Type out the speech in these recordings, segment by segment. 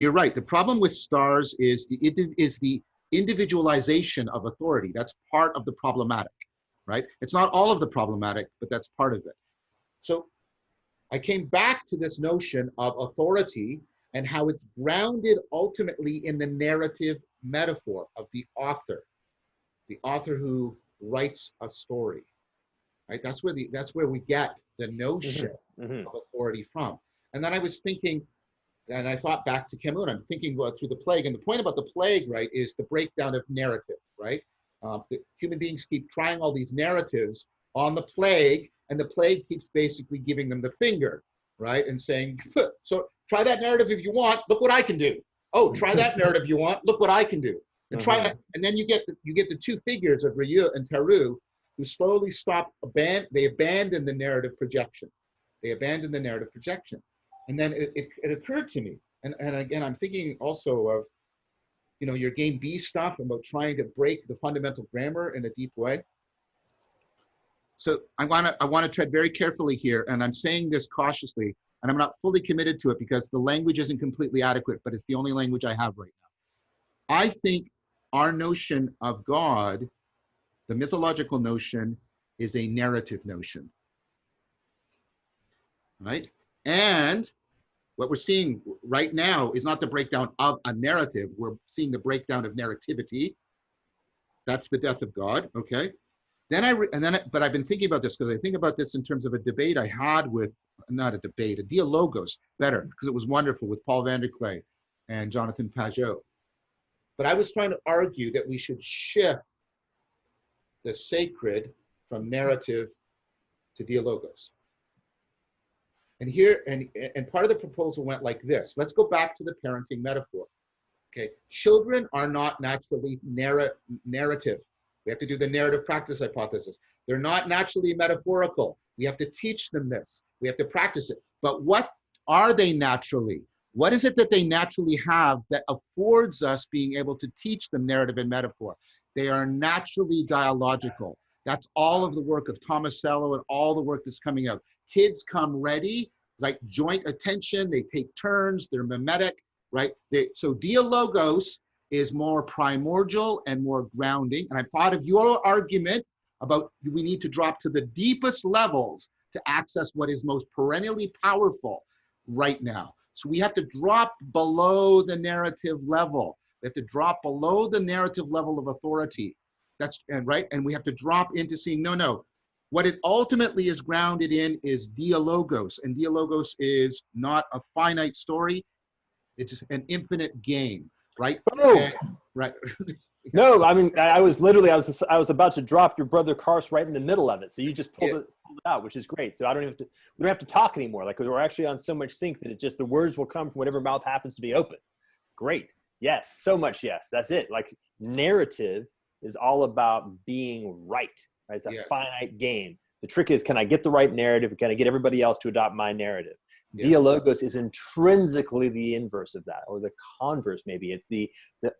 You're right. The problem with stars is the individualization of authority. That's part of the problematic, right? It's not all of the problematic, but that's part of it. So I came back to this notion of authority and how it's grounded ultimately in the narrative metaphor of the author who writes a story, right? That's where we get the notion of authority from. And then I was thinking, and I thought back to Camus. I'm thinking through the plague, and the point about the plague, right, is the breakdown of narrative, right? The human beings keep trying all these narratives on the plague, and the plague keeps basically giving them the finger, right, and saying, so try that narrative if you want. Look what I can do. Oh, try that narrative you want. Look what I can do. And try that, and then you get the two figures of Rieu and Theroux, who slowly they abandon the narrative projection. They abandon the narrative projection. And then it occurred to me, and again, I'm thinking also of, your game B stuff about trying to break the fundamental grammar in a deep way. So I want to tread very carefully here, and I'm saying this cautiously, and I'm not fully committed to it because the language isn't completely adequate, but it's the only language I have right now. I think our notion of God, the mythological notion, is a narrative notion, right? And what we're seeing right now is not the breakdown of a narrative. We're seeing the breakdown of narrativity. That's the death of God, okay? But I've been thinking about this because I think about this in terms of a debate I had with, not a debate, a dialogos, better, because it was wonderful, with Paul van der Clay and Jonathan Pajot. But I was trying to argue that we should shift the sacred from narrative to dialogos. And here, and part of the proposal went like this. Let's go back to the parenting metaphor. Okay, children are not naturally narrative. We have to do the narrative practice hypothesis. They're not naturally metaphorical. We have to teach them this. We have to practice it. But what are they naturally? What is it that they naturally have that affords us being able to teach them narrative and metaphor? They are naturally dialogical. That's all of the work of Tomasello and all the work that's coming out. Kids come ready, like joint attention, they take turns, they're mimetic, right? So dialogos is more primordial and more grounding. And I thought of your argument about we need to drop to the deepest levels to access what is most perennially powerful right now. So we have to drop below the narrative level. We have to drop below the narrative level of authority. Right? And we have to drop into seeing, no. What it ultimately is grounded in is dialogos. And dialogos is not a finite story. It's an infinite game, right? Oh. Right. No, I mean, I was about to drop your brother Kars right in the middle of it. So you just pulled it out, which is great. So we don't have to talk anymore. Like, we're actually on so much sync that the words will come from whatever mouth happens to be open. Great. Yes. So much. Yes. That's it. Like, narrative is all about being right. It's a finite game. The trick is, can I get the right narrative? Can I get everybody else to adopt my narrative? Dialogos is intrinsically the inverse of that, or the converse maybe. It's the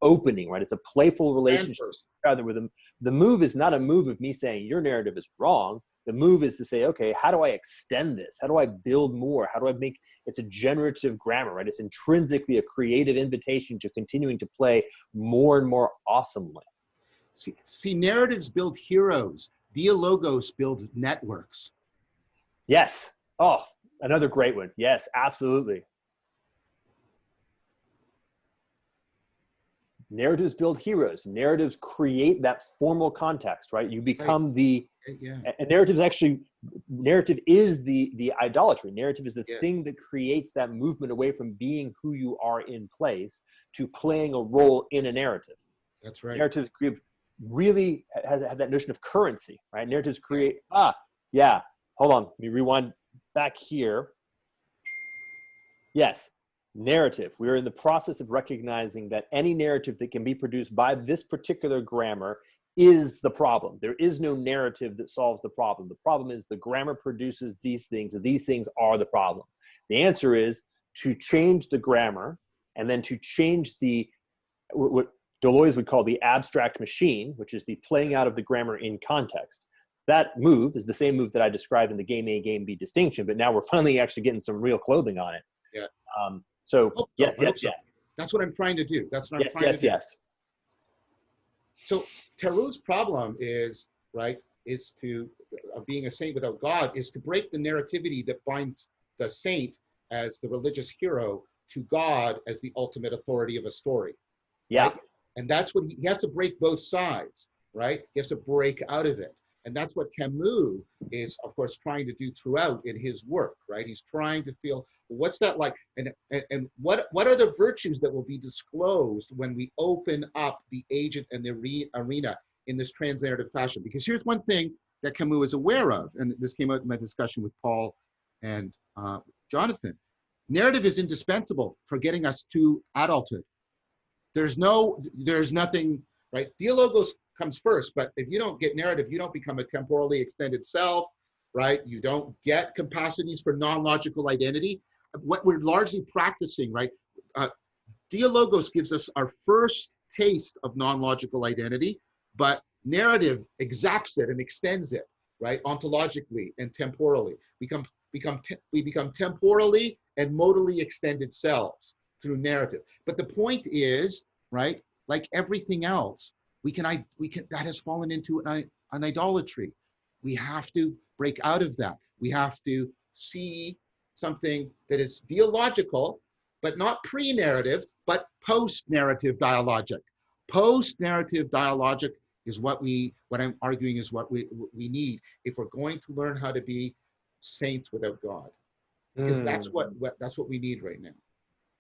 opening, right? It's a playful relationship. Rather, with the move is not a move of me saying your narrative is wrong. The move is to say, okay, how do I extend this? How do I build more? How do I make it's a generative grammar, right? It's intrinsically a creative invitation to continuing to play more and more awesomely. See, narratives build heroes. Dialogos build networks. Yes. Oh, another great one. Yes, absolutely. Narratives build heroes. Narratives create that formal context, right? You become and narrative is the idolatry. Narrative is the thing that creates that movement away from being who you are in place to playing a role in a narrative. That's right. Narratives really have that notion of currency, right? Narratives create, hold on, let me rewind back here. Yes, narrative. We are in the process of recognizing that any narrative that can be produced by this particular grammar is the problem. There is no narrative that solves the problem. The problem is the grammar produces these things, and these things are the problem. The answer is to change the grammar and then to change what Deleuze would call the abstract machine, which is the playing out of the grammar in context. That move is the same move that I described in the game A, game B distinction, but now we're finally actually getting some real clothing on it. Yeah. So, yes. That's what I'm trying to do. That's what I'm Yes, trying to yes, do. yes. So Teru's problem is, right, is to, being a saint without God, is to break the narrativity that binds the saint as the religious hero to God as the ultimate authority of a story, Yeah. right? And that's what he has to break both sides, right? He has to break out of it. And that's what Camus is, of course, trying to do throughout in his work, right? He's trying to feel, what's that like? And what are the virtues that will be disclosed when we open up the agent and the arena in this transnarrative fashion? Because here's one thing that Camus is aware of, and this came out in my discussion with Paul and Jonathan. Narrative is indispensable for getting us to adulthood. There's nothing, right? Dialogos comes first, but if you don't get narrative, you don't become a temporally extended self, right? You don't get capacities for non-logical identity. What we're largely practicing, right? Dialogos gives us our first taste of non-logical identity, but narrative exacts it and extends it, right? Ontologically and temporally. We become temporally and modally extended selves through narrative. But the point is, right, like everything else, that has fallen into an idolatry. We have to break out of that. We have to see something that is dialogical, but not pre-narrative, but post-narrative dialogic. Post-narrative dialogic is what I'm arguing is what we need if we're going to learn how to be saints without God. Because that's what we need right now.